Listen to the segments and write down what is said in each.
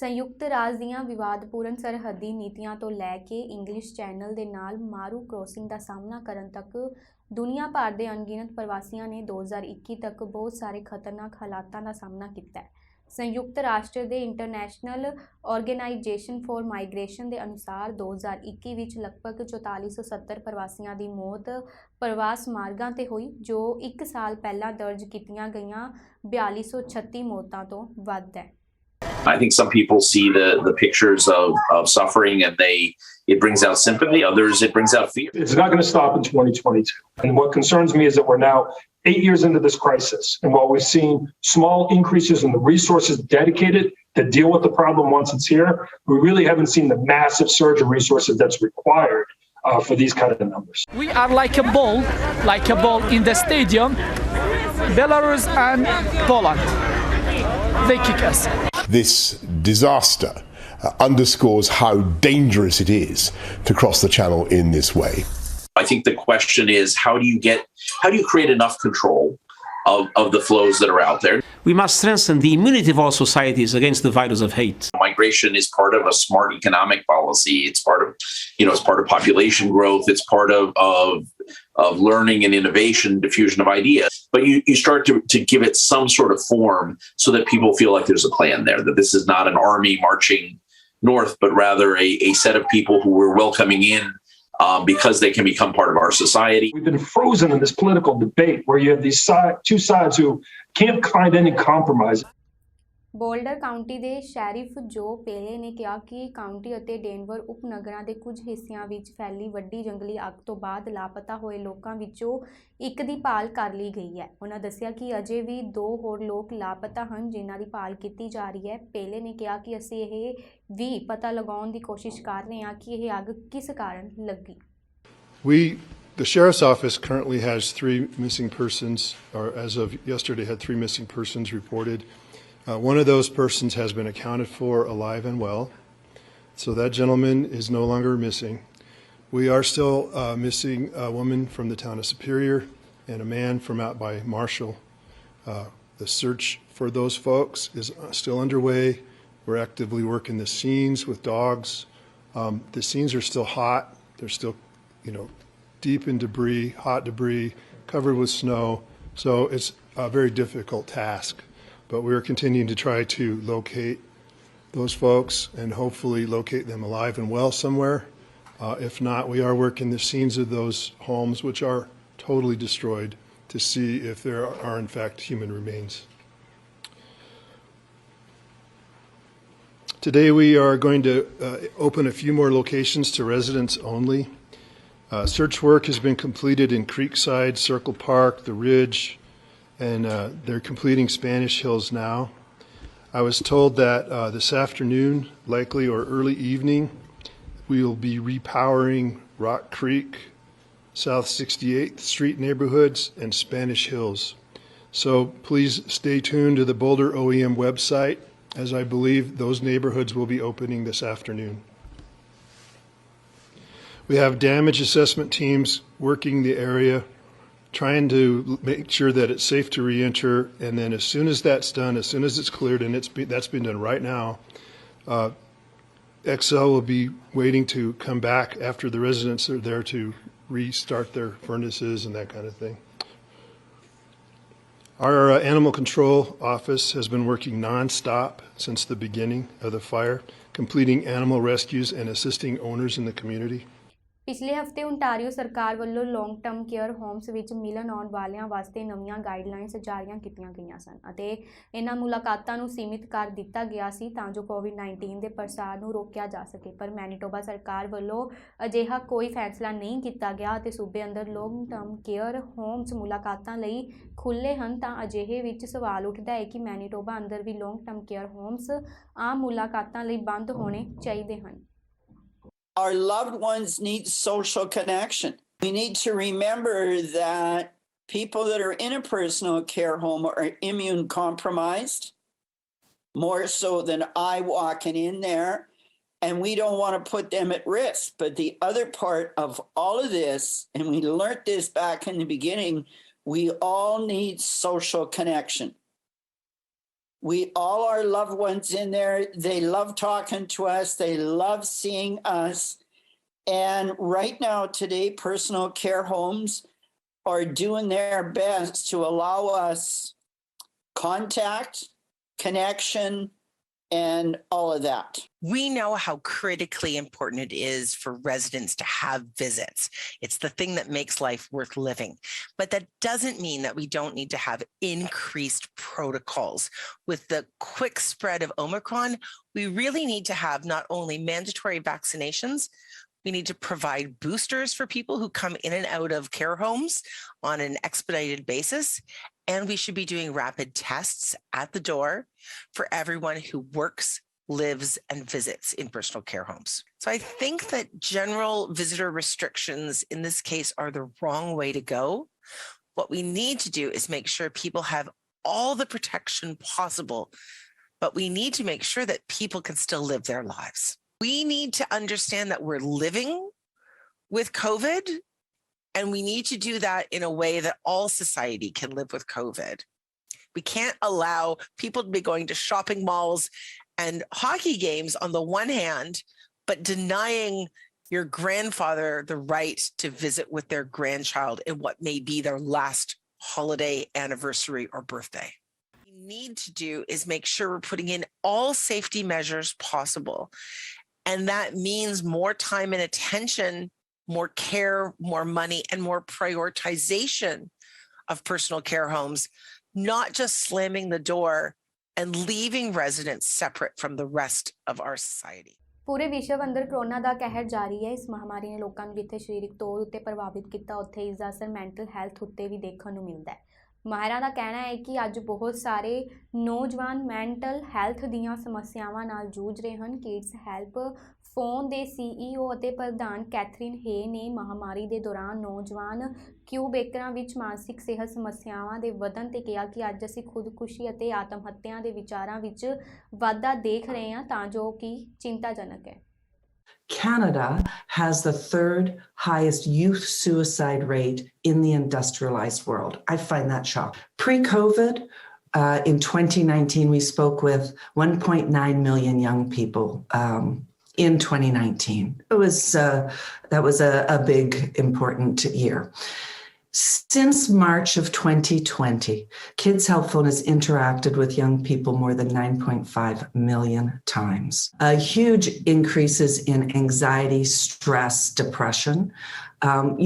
ਸੰਯੁਕਤ ਰਾਜ ਦੀਆਂ ਵਿਵਾਦਪੂਰਨ ਸਰਹੱਦੀ ਨੀਤੀਆਂ ਤੋਂ ਲੈ ਕੇ ਇੰਗਲਿਸ਼ ਚੈਨਲ ਦੇ ਨਾਲ ਮਾਰੂ ਕ੍ਰੋਸਿੰਗ ਦਾ ਸਾਹਮਣਾ ਕਰਨ ਤੱਕ ਦੁਨੀਆ ਭਰ ਦੇ ਅਣਗਿਣਤ ਪ੍ਰਵਾਸੀਆਂ ਨੇ 2021 ਤੱਕ ਬਹੁਤ ਸਾਰੇ ਖਤਰਨਾਕ ਹਾਲਾਤਾਂ ਦਾ ਸਾਹਮਣਾ ਕੀਤਾ ਹੈ। ਸੰਯੁਕਤ ਰਾਸ਼ਟਰ ਦੇ ਇੰਟਰਨੈਸ਼ਨਲ ਆਰਗੇਨਾਈਜੇਸ਼ਨ ਫॉर ਮਾਈਗ੍ਰੇਸ਼ਨ ਦੇ ਅਨੁਸਾਰ 2021 ਵਿੱਚ ਲਗਭਗ 4470 ਪ੍ਰਵਾਸੀਆਂ ਦੀ ਮੌਤ ਪ੍ਰਵਾਸ ਮਾਰਗਾਂ ਤੇ ਹੋਈ, ਜੋ 1 ਸਾਲ ਪਹਿਲਾਂ ਦਰਜ ਕੀਤੀਆਂ ਗਈਆਂ 4236 ਮੌਤਾਂ ਤੋਂ ਵੱਧ ਹੈ। I think some people see the pictures of suffering and it brings out sympathy. Others, it brings out fear. It's not going to stop in 2022. And what concerns me is that we're now 8 years into this crisis. And while we've seen small increases in the resources dedicated to deal with the problem once it's here, we really haven't seen the massive surge of resources that's required for these kind of numbers. We are like a ball in the stadium, Belarus and Poland. They kick us. This disaster underscores how dangerous it is to cross the channel in this way. I think the question is, how do you create enough control of the flows that are out there? We must strengthen the immunity of all societies against the virus of hate. Migration is part of a smart economic policy. It's part of, it's part of population growth. It's part of learning and innovation, diffusion of ideas. But you start to give it some sort of form so that people feel like there's a plan there, that this is not an army marching north, but rather a set of people who we're welcoming in because they can become part of our society. We've been frozen in this political debate where you have these two sides who can't find any compromise. Boulder County ਦੇ sheriff ਜੋ ਪੇਲੇ ਨੇ ਕਿਹਾ ਕਿ County ਅਤੇ Denver ਉਪਨਗਰਾਂ ਦੇ ਕੁਝ ਹਿੱਸਿਆਂ ਵਿੱਚ ਫੈਲੀ ਵੱਡੀ ਜੰਗਲੀ ਅੱਗ ਤੋਂ ਬਾਅਦ ਲਾਪਤਾ ਹੋਏ ਲੋਕਾਂ ਵਿੱਚੋਂ ਇੱਕ ਦੀ ਭਾਲ ਕਰ ਲਈ ਗਈ ਹੈ। ਉਹਨਾਂ ਦੱਸਿਆ ਕਿ ਅਜੇ ਵੀ 2 ਹੋਰ ਲੋਕ ਲਾਪਤਾ ਹਨ ਜਿਨ੍ਹਾਂ ਦੀ ਭਾਲ ਕੀਤੀ ਜਾ ਰਹੀ ਹੈ। ਪੇਲੇ ਨੇ ਕਿਹਾ ਕਿ ਅਸੀਂ ਇਹ ਵੀ ਪਤਾ ਲਗਾਉਣ ਦੀ ਕੋਸ਼ਿਸ਼ ਕਰ ਰਹੇ ਹਾਂ ਕਿ ਇਹ ਅੱਗ ਕਿਸ ਕਾਰਨ ਲੱਗੀ। The Sheriff's Office currently has 3 missing persons, or as of yesterday had 3 missing persons reported. One of those persons has been accounted for alive and well, so that gentleman is no longer missing. We are still missing a woman from the town of Superior and a man from out by Marshall. The search for those folks is still underway. We're actively working the scenes with dogs. The scenes are still hot. They're still, deep in debris, hot debris, covered with snow, so it's a very difficult task. But we are continuing to try to locate those folks and hopefully locate them alive and well somewhere. If not, we are working the scenes of those homes which are totally destroyed to see if there are in fact human remains. Today we are going to open a few more locations to residents only. Search work has been completed in Creekside, Circle Park, the Ridge, and they're completing Spanish Hills now. I was told that this afternoon, likely or early evening, we will be repowering Rock Creek, South 68th Street neighborhoods, and Spanish Hills. So please stay tuned to the Boulder OEM website, as I believe those neighborhoods will be opening this afternoon. We have damage assessment teams working the area, trying to make sure that it's safe to re-enter, and then as soon as that's done, as soon as it's cleared, and that's been done right now, XL will be waiting to come back after the residents are there to restart their furnaces and that kind of thing. Our animal control office has been working non-stop since the beginning of the fire, completing animal rescues and assisting owners in the community. ਪਿਛਲੇ ਹਫ਼ਤੇ Ontario ਸਰਕਾਰ ਵੱਲੋਂ long term care homes ਵਿੱਚ ਮਿਲਣ ਆਉਣ ਵਾਲਿਆਂ ਵਾਸਤੇ ਨਵੀਆਂ ਗਾਈਡਲਾਈਨਸ ਜਾਰੀਆਂ ਕੀਤੀਆਂ ਗਈਆਂ ਸਨ ਅਤੇ ਇਹਨਾਂ ਮੁਲਾਕਾਤਾਂ ਨੂੰ ਸੀਮਿਤ ਕਰ ਦਿੱਤਾ ਗਿਆ ਸੀ ਤਾਂ ਜੋ ਕੋਵਿਡ-19 ਦੇ ਪ੍ਰਸਾਰ ਨੂੰ ਰੋਕਿਆ ਜਾ ਸਕੇ। ਪਰ ਮੈਨੀਟੋਬਾ ਸਰਕਾਰ ਵੱਲੋਂ ਅਜਿਹਾ ਕੋਈ ਫੈਸਲਾ ਨਹੀਂ ਕੀਤਾ ਗਿਆ ਅਤੇ ਸੂਬੇ ਅੰਦਰ ਲੌਂਗ ਟਰਮ ਕੇਅਰ ਹੋਮਸ ਮੁਲਾਕਾਤਾਂ ਲਈ ਖੁੱਲ੍ਹੇ ਹਨ। ਤਾਂ ਅਜਿਹੇ ਵਿੱਚ ਸਵਾਲ ਉੱਠਦਾ ਹੈ ਕਿ ਮੈਨੀਟੋਬਾ ਅੰਦਰ ਵੀ ਲੌਂਗ ਟਰਮ ਕੇਅਰ ਹੋਮਸ ਆਮ ਮੁਲਾਕਾਤਾਂ ਲਈ ਬੰਦ ਹੋਣੇ ਚਾਹੀਦੇ ਹਨ। Our loved ones need social connection. We need to remember that people that are in a personal care home are immune compromised, more so than I walking in there, and we don't want to put them at risk. But the other part of all of this, and we learned this back in the beginning, we all need social connection. We all our loved ones in there. They love talking to us. They love seeing us. And right now, today, personal care homes are doing their best to allow us contact, connection, and all of that. We know how critically important it is for residents to have visits. It's the thing that makes life worth living. But that doesn't mean that we don't need to have increased protocols. With the quick spread of Omicron, we really need to have not only mandatory vaccinations, we need to provide boosters for people who come in and out of care homes on an expedited basis. And we should be doing rapid tests at the door for everyone who works, lives, and visits in personal care homes. So I think that general visitor restrictions in this case are the wrong way to go. What we need to do is make sure people have all the protection possible, but we need to make sure that people can still live their lives. We need to understand that we're living with COVID, and we need to do that in a way that all society can live with COVID. We can't allow people to be going to shopping malls and hockey games on the one hand, but denying your grandfather the right to visit with their grandchild in what may be their last holiday, anniversary, or birthday. What we need to do is make sure we're putting in all safety measures possible. And that means more time and attention, more care, more money, and more prioritization of personal care homes, not just slamming the door and leaving residents separate from the rest of our society. ਪੂਰੇ ਵਿਸ਼ਵ ਅੰਦਰ corona ਦਾ ਕਹਿਰ ਜਾਰੀ ਹੈ। ਇਸ ਮਹਾਮਾਰੀ ਨੇ ਲੋਕਾਂ ਨੂੰ ਜਿੱਥੇ ਸਰੀਰਕ ਤੌਰ ਉੱਤੇ ਪ੍ਰਭਾਵਿਤ ਕੀਤਾ, ਉੱਥੇ ਇਸ ਦਾ ਅਸਰ ਮੈਂਟਲ ਹੈਲਥ ਉੱਤੇ ਵੀ ਦੇਖਣ ਨੂੰ ਮਿਲਦਾ ਹੈ। ਮਾਹਿਰਾਂ ਦਾ ਕਹਿਣਾ ਹੈ ਕਿ ਅੱਜ ਬਹੁਤ ਸਾਰੇ ਨੌਜਵਾਨ ਮੈਂਟਲ ਹੈਲਥ ਦੀਆਂ ਸਮੱਸਿਆਵਾਂ ਨਾਲ ਜੂਝ ਰਹੇ ਹਨ। ਕਿਡਸ ਹੈਲਪ ਫੋਨ ਦੇ CEO ਅਤੇ ਪ੍ਰਧਾਨ ਕੈਥਰੀਨ ਹੇ ਨੇ ਮਹਾਮਾਰੀ ਦੇ ਦੌਰਾਨ ਨੌਜਵਾਨ ਕਿਊਬੇਕਰਾਂ ਵਿੱਚ ਮਾਨਸਿਕ ਸਿਹਤ ਸਮੱਸਿਆਵਾਂ ਦੇ ਵਧਣ ਤੇ ਕਿਹਾ ਕਿ ਅੱਜ ਅਸੀਂ ਖੁਦਕੁਸ਼ੀ ਅਤੇ ਆਤਮ ਹੱਤਿਆ ਦੇ ਵਿਚਾਰਾਂ ਵਿੱਚ ਵਾਧਾ ਦੇਖ ਰਹੇ ਹਾਂ, ਤਾਂ ਜੋ ਕਿ ਚਿੰਤਾਜਨਕ ਹੈ। Canada has the third highest youth suicide rate in the industrialized world. I find that shocking. Pre-COVID, in 2019, we spoke with 1.9 million young people in 2019. That was a big, important year. Since March of 2020, Kids Help Phone has interacted with young people more than 9.5 million times. Huge increases in anxiety, stress, depression.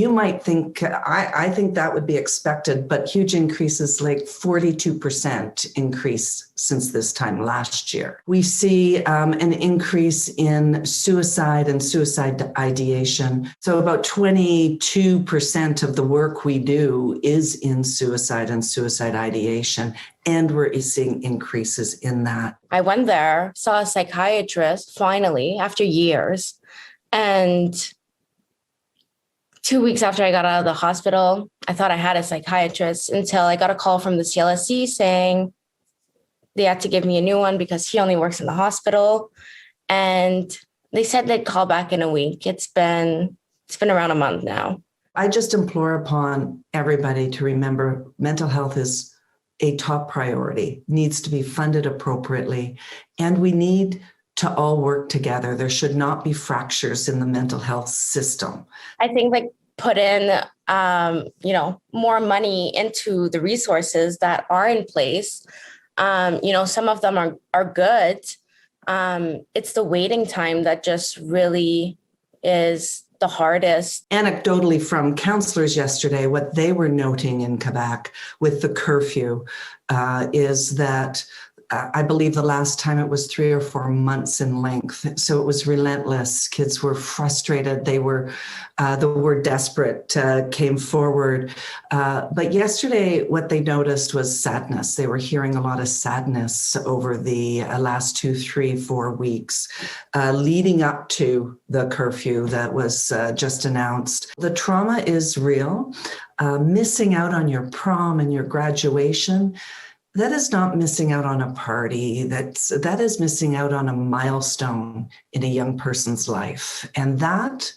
You might think, I think that would be expected, but huge increases, like 42% increase since this time last year. We see an increase in suicide and suicide ideation. So about 22% of the work we do is in suicide and suicide ideation, and we're seeing increases in that. I went there, saw a psychiatrist finally after years, and 2 weeks after I got out of the hospital, I thought I had a psychiatrist until I got a call from the CLSC saying they had to give me a new one because he only works in the hospital. And they said they'd call back in a week. It's been around a month now. I just implore upon everybody to remember mental health is a top priority, needs to be funded appropriately, and we need to all work together. There should not be fractures in the mental health system. I think put in, more money into the resources that are in place. Some of them are good. It's the waiting time that just really is the hardest. Anecdotally from counselors yesterday, what they were noting in Quebec with the curfew is that I believe the last time it was 3 or 4 months in length. So it was relentless. Kids were frustrated. They were, the word desperate came forward. But yesterday, what they noticed was sadness. They were hearing a lot of sadness over the last 2, 3, 4 weeks leading up to the curfew that was just announced. The trauma is real. Missing out on your prom and your graduation, that is not missing out on a party. That is missing out on a milestone in a young person's life. And that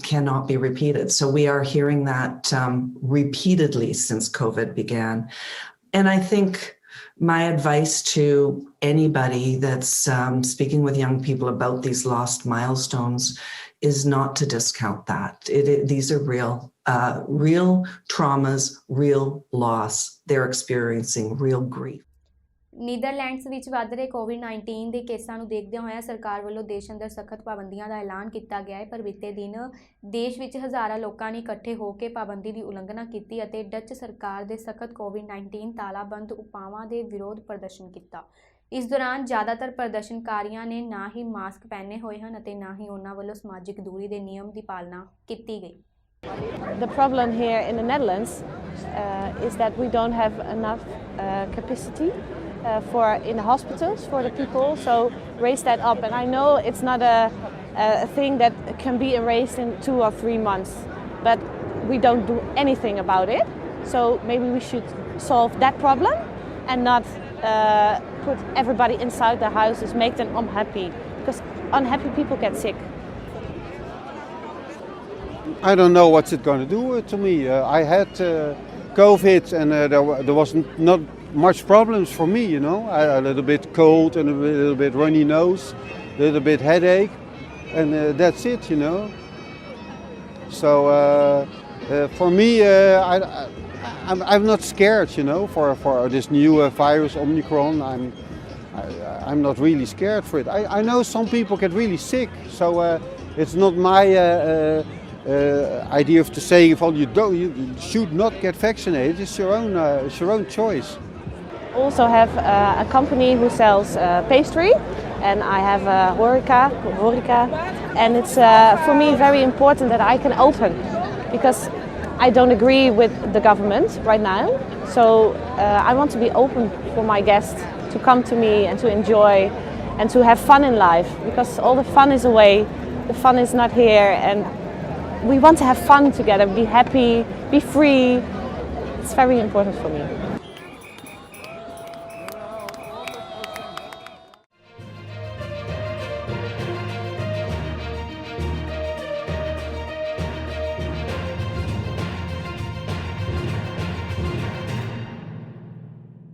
cannot be repeated. So we are hearing that repeatedly since COVID began. And I think My advice to anybody that's speaking with young people about these lost milestones is not to discount that. These are real traumas, real loss. They're experiencing real grief. Netherlands ਵਿੱਚ ਵੱਧ ਰਹੇ ਕੋਵਿਡ-19 ਦੇ ਕੇਸਾਂ ਨੂੰ ਦੇਖਦਿਆਂ ਹੋਇਆਂ ਸਰਕਾਰ ਵੱਲੋਂ ਦੇਸ਼ ਅੰਦਰ ਸਖਤ ਪਾਬੰਦੀਆਂ ਦਾ ਐਲਾਨ ਕੀਤਾ ਗਿਆ ਹੈ, ਪਰ ਬੀਤੇ ਦਿਨ ਦੇਸ਼ ਵਿੱਚ ਹਜ਼ਾਰਾਂ ਲੋਕਾਂ ਨੇ ਇਕੱਠੇ ਹੋ ਕੇ ਪਾਬੰਦੀ ਦੀ ਉਲੰਘਣਾ ਕੀਤੀ ਅਤੇ ਡੱਚ ਸਰਕਾਰ ਦੇ ਸਖਤ ਕੋਵਿਡ-19 ਤਾਲਾਬੰਦ ਉਪਾਵਾਂ ਦੇ ਵਿਰੋਧ ਪ੍ਰਦਰਸ਼ਨ ਕੀਤਾ। ਇਸ ਦੌਰਾਨ ਜ਼ਿਆਦਾਤਰ ਪ੍ਰਦਰਸ਼ਨਕਾਰੀਆਂ ਨੇ ਨਾ ਹੀ ਮਾਸਕ ਪਹਿਨੇ ਹੋਏ ਹਨ ਅਤੇ ਨਾ ਹੀ ਉਹਨਾਂ ਵੱਲੋਂ ਸਮਾਜਿਕ ਦੂਰੀ ਦੇ ਨਿਯਮ ਦੀ ਪਾਲਣਾ ਕੀਤੀ ਗਈ। The problem here in the Netherlands is that we don't have enough capacity in the hospitals for the people, so raise that up. And I know it's not a thing that can be erased in 2 or 3 months, but we don't do anything about it. So maybe we should solve that problem and not put everybody inside the houses, make them unhappy, because unhappy people get sick. I don't know what's it going to do to me. I had COVID and there was not much problems for me, you know. I had a little bit cold and a little bit runny nose, a little bit headache, and that's it, you know. So for me, I'm not scared, you know, for this new virus, Omicron. I'm not really scared for it. I know some people get really sick, so it's not my idea of to say, well, you should not get vaccinated. It's your own choice. Also have a company who sells pastry, and I have a horeca, and it's for me very important that I can open, because I don't agree with the government right now. So I want to be open for my guests to come to me and to enjoy and to have fun in life, because all the fun is away. The fun is not here, and we want to have fun together, be happy, be free. It's very important for me.